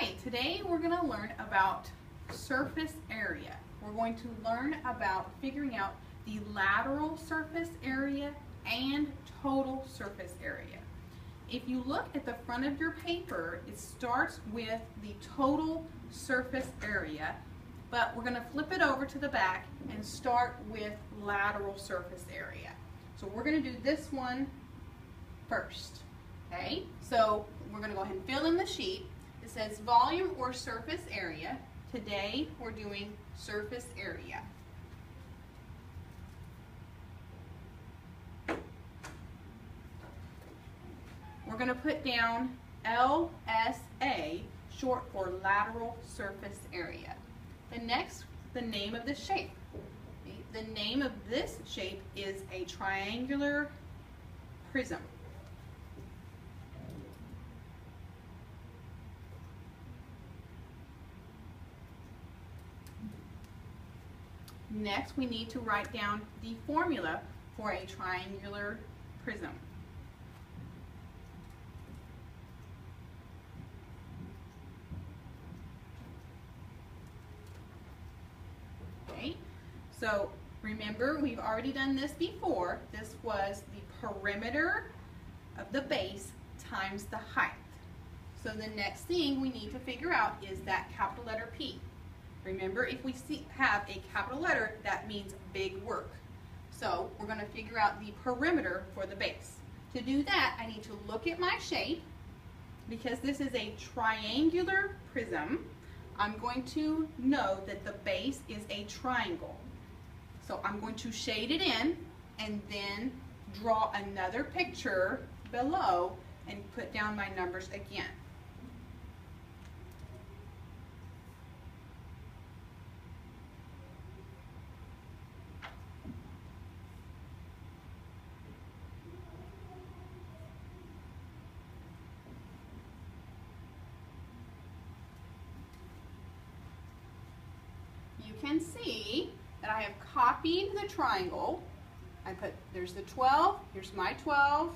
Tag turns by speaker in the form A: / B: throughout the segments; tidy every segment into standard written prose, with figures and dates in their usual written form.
A: Hi, today we're going to learn about surface area. We're going to learn about figuring out the lateral surface area and total surface area. If you look at the front of your paper, it starts with the total surface area, but we're going to flip it over to the back and start with lateral surface area. So we're going to do this one first. Okay, so we're going to go ahead and fill in the sheet. It says volume or surface area. Today we're doing surface area. We're going to put down LSA, short for lateral surface area. Next, the name of the shape. Okay, the name of this shape is a triangular prism. Next, we need to write down the formula for a triangular prism. Okay, so remember, we've already done this before. This was the perimeter of the base times the height. So the next thing we need to figure out is that capital letter P. Remember, if we have a capital letter, that means big work. So we're going to figure out the perimeter for the base. To do that, I need to look at my shape. Because this is a triangular prism, I'm going to know that the base is a triangle. So I'm going to shade it in and then draw another picture below and put down my numbers again. You can see that I have copied the triangle. There's the 12, here's my 12,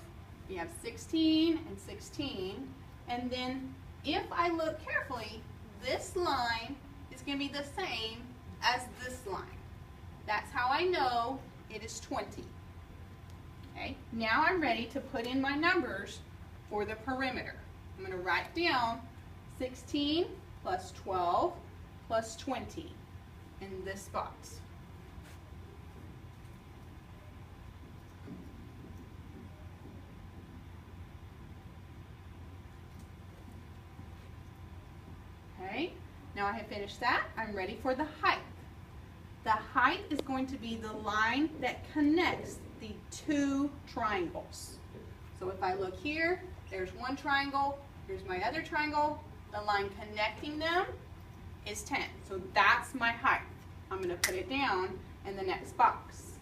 A: we have 16 and 16, and then if I look carefully, this line is going to be the same as this line. That's how I know it is 20. Okay, now I'm ready to put in my numbers for the perimeter. I'm going to write down 16 plus 12 plus 20. In this box. Okay, now I have finished that. I'm ready for the height. The height is going to be the line that connects the two triangles. So if I look here, there's one triangle, here's my other triangle. The line connecting them is 10. So that's my height. I'm going to put it down in the next box.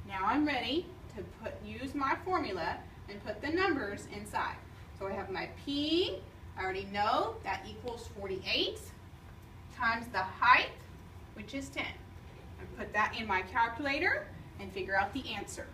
A: Now I'm ready to use my formula and put the numbers inside. So I have my P, I already know that equals 48 times the height, which is 10. I put that in my calculator and figure out the answer.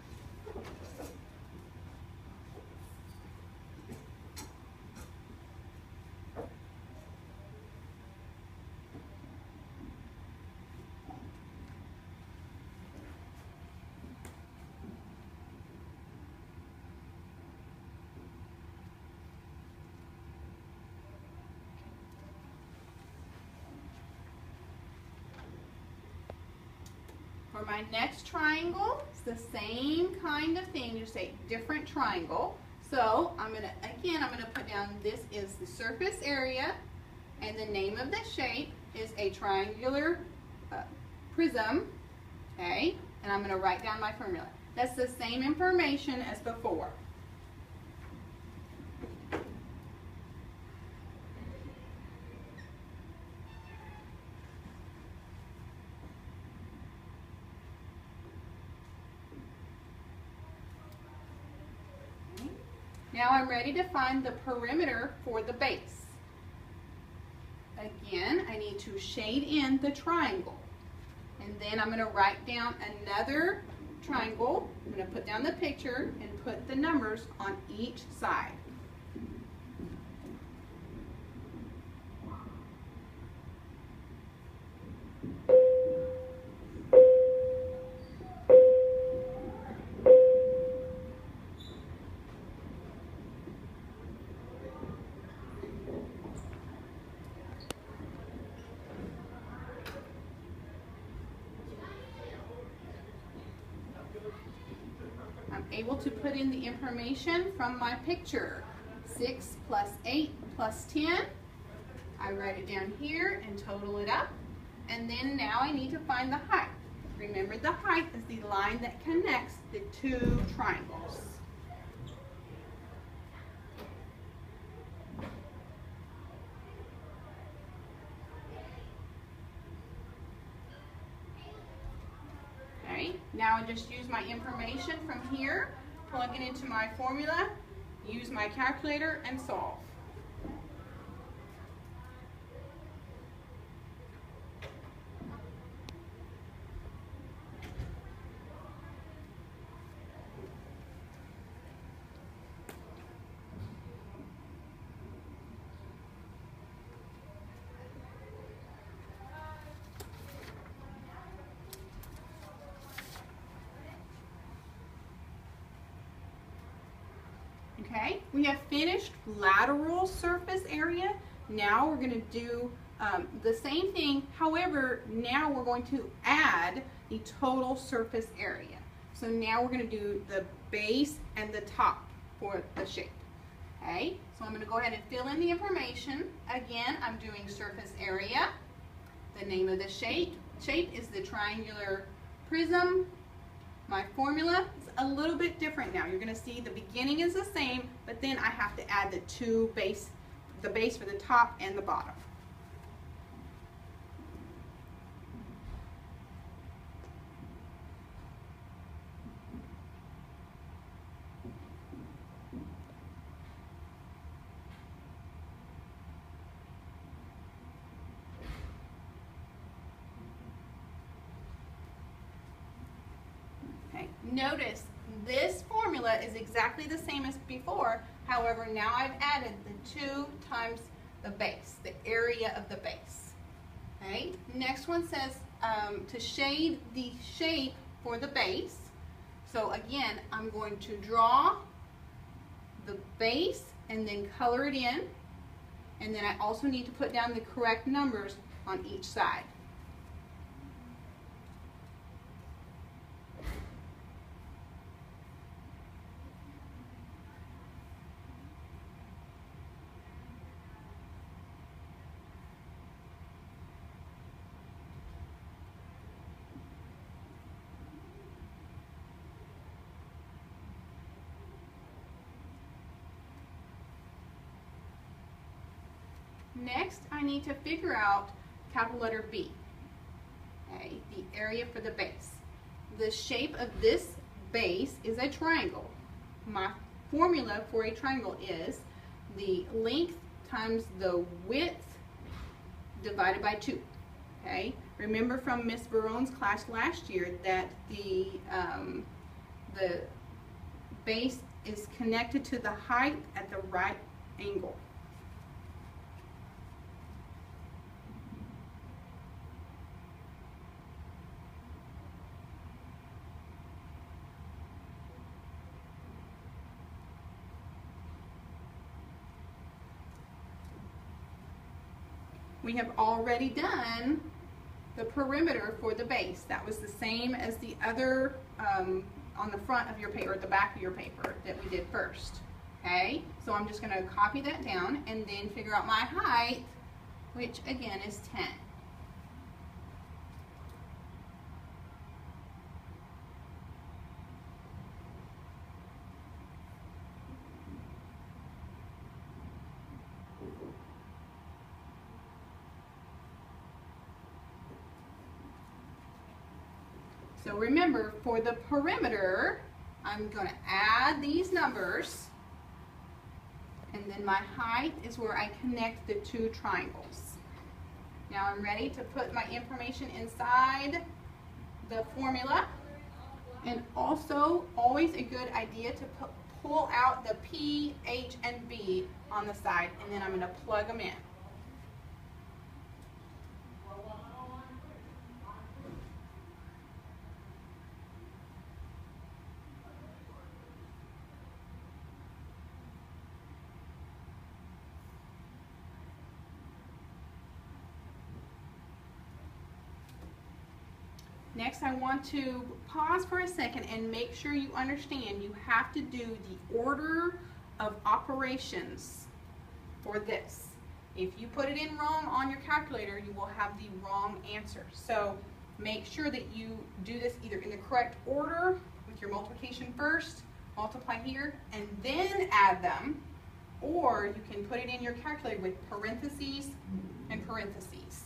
A: For my next triangle, it's the same kind of thing, just a different triangle. So I'm going to put down this is the surface area, and the name of the shape is a triangular prism, okay? And I'm going to write down my formula. That's the same information as before. Now I'm ready to find the perimeter for the base. Again, I need to shade in the triangle. And And then I'm going to write down another triangle. I'm going to put down the picture and put the numbers on each side. Able to put in the information from my picture. 6 plus 8 plus 10. I write it down here and total it up. And then now I need to find the height. Remember, the height is the line that connects the two triangles. Now I just use my information from here, plug it into my formula, use my calculator, and solve. Okay, we have finished lateral surface area. Now we're going to do the same thing. However, now we're going to add the total surface area. So now we're going to do the base and the top for the shape. Okay, so I'm going to go ahead and fill in the information. Again, I'm doing surface area. The name of the shape is the triangular prism. My formula is a little bit different now. You're going to see the beginning is the same, but then I have to add the base for the top and the bottom. Notice this formula is exactly the same as before. However, now I've added the 2 times the base, the area of the base. Okay. Next one says to shade the shape for the base. So again, I'm going to draw the base and then color it in. And then I also need to put down the correct numbers on each side. Next, I need to figure out capital letter B, okay, the area for the base. The shape of this base is a triangle. My formula for a triangle is the length times the width divided by 2. Okay, remember from Miss Barone's class last year that the base is connected to the height at the right angle. We have already done the perimeter for the base. That was the same as the other on the front of your paper, or the back of your paper that we did first. Okay, so I'm just going to copy that down and then figure out my height, which again is 10. So remember, for the perimeter, I'm going to add these numbers, and then my height is where I connect the 2 triangles. Now I'm ready to put my information inside the formula. And also, always a good idea to pull out the P, H, and B on the side, and then I'm going to plug them in. Next, I want to pause for a second and make sure you understand you have to do the order of operations for this. If you put it in wrong on your calculator, you will have the wrong answer. So make sure that you do this either in the correct order with your multiplication first, multiply here, and then add them, or you can put it in your calculator with parentheses and parentheses.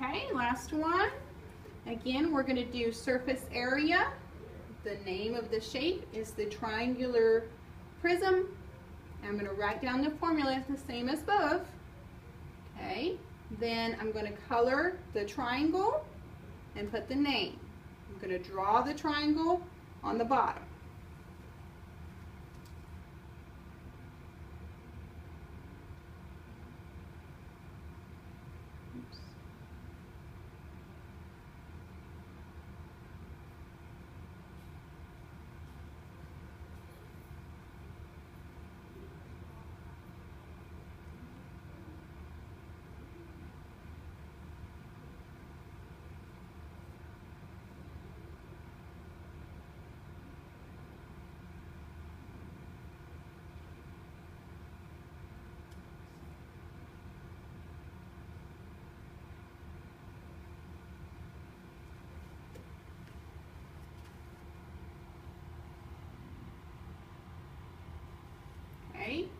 A: Okay, last one. Again, we're going to do surface area. The name of the shape is the triangular prism. I'm going to write down the formula the same as above. Okay, then I'm going to color the triangle and put the name. I'm going to draw the triangle on the bottom.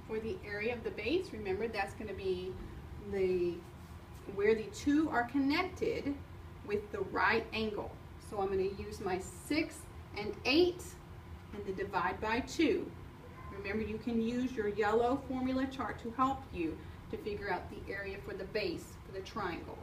A: For the area of the base, remember that's going to be where the two are connected with the right angle. So I'm going to use my 6 and 8 and the divide by 2. Remember, you can use your yellow formula chart to help you to figure out the area for the base for the triangle.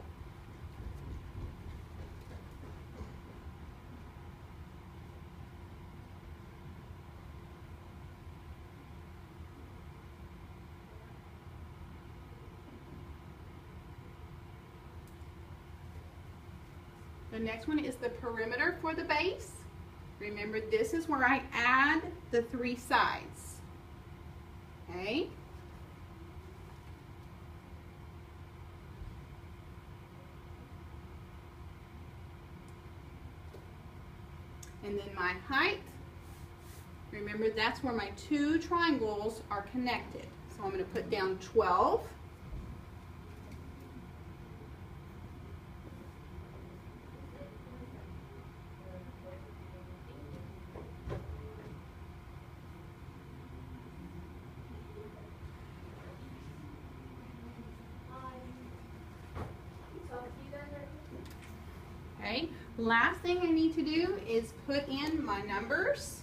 A: The next one is the perimeter for the base. Remember, this is where I add the 3 sides. Okay? And then my height, remember that's where my 2 triangles are connected. So I'm going to put down 12. Okay, last thing I need to do is put in my numbers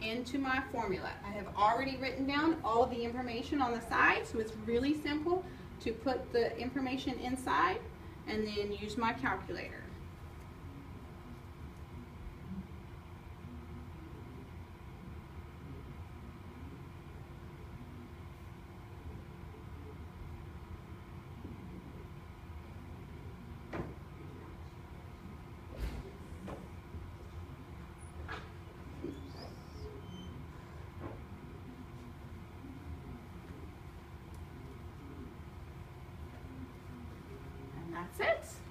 A: into my formula. I have already written down all of the information on the side, so it's really simple to put the information inside and then use my calculator. That's it.